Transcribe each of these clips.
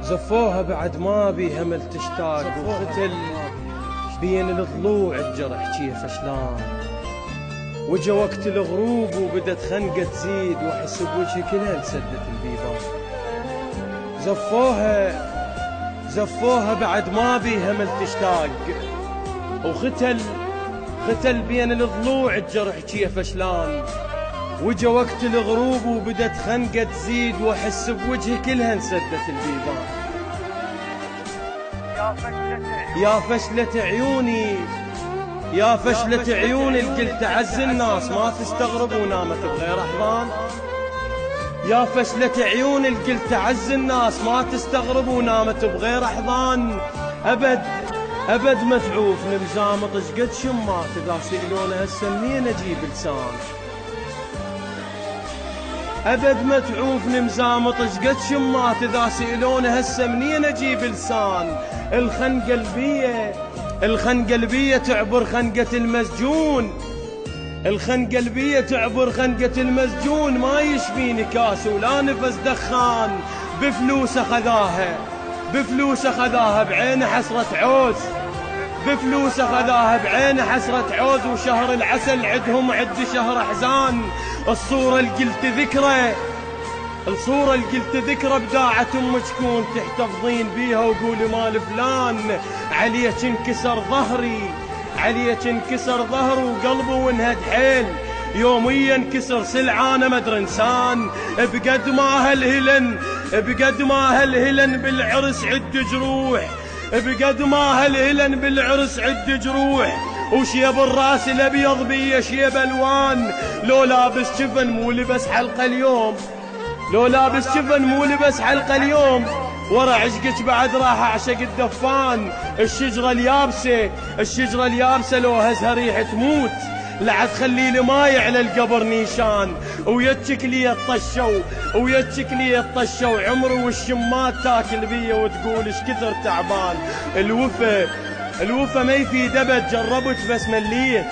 زفوها بعد ما بي همل تشتاق، وختل بين الضلوع الجرح كيف شلان. وجا وقت الغروب وبدت خنقة تزيد، واحس بوجهي كلها انسدت البيبان. زفوها بعد ما بي همل تشتاق، وختل بين الضلوع الجرح كيف شلان. وجا وقت الغروب وبدت خنقة تزيد، واحس بوجهي كلها انسدت البيبان. يا فشلة عيوني، يا فشلة عيوني القلت اعز الناس ما تستغرب ونامت بغير احضان. يا فشلة عيوني القلت اعز الناس ما تستغرب ونامت بغير احضان. ابد متعوف نمزامط شقد شمات، اذا سئلونا هسه منين اجيب لسان. ابد متعوف نمزامط شقد شمات، اذا سئلونا هسه منين اجيب لسان. الخنقة البية تعبر خنقة المسجون، الخنقة البية تعبر خنقة المسجون. ما يشفيني كاس ولا نفس دخان، بفلوسه خذاها بعينه حسرة عوز، بفلوسه خذاها بعينه حسرة عوز. وشهر العسل عدهم عد شهر احزان. الصورة اللي قلت ذكرى بداعة امك كون تحتفظين بيها، وقولي مال فلان عليك انكسر ظهري وقلبه وانهد حيل. يوميا انكسر سلعانه مدري انسان. بقد ما هالهلن بالعرس عد جروح، بقد ما هالهلن بالعرس عد جروح. وشيب الراس الابيض بيه شيب الوان. لو لابس شفن مو لبس حلقه اليوم، ورا عشقك بعد راح اعشق الدفان. الشجره اليابسه لو هزها ريح تموت، لا تخلي لي ماي على القبر نيشان. ويتشك لي الطشة وعمري والشمات تاكل بيا، وتقول ايش كثر تعبان. الوفا ما يفيد ابد، جربت بس مليت.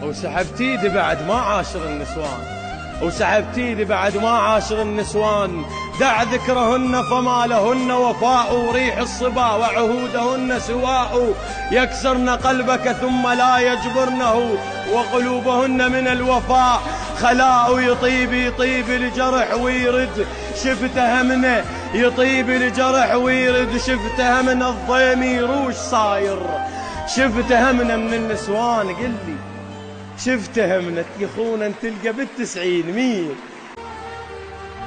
وسحبت ايدي بعد ما عاشر النسوان. دع ذكرهن فما لهن وفاء، وريح الصبا وعهودهن سواء. يكسرن قلبك ثم لا يجبرنه، وقلوبهن من الوفاء خلاء. يطيب الجرح ويرد شفته منه، يطيب الجرح ويرد شفته من الضيم يروش صاير. شفته من النسوان قل لي، شفته من يخونا تلقى بالتسعين مين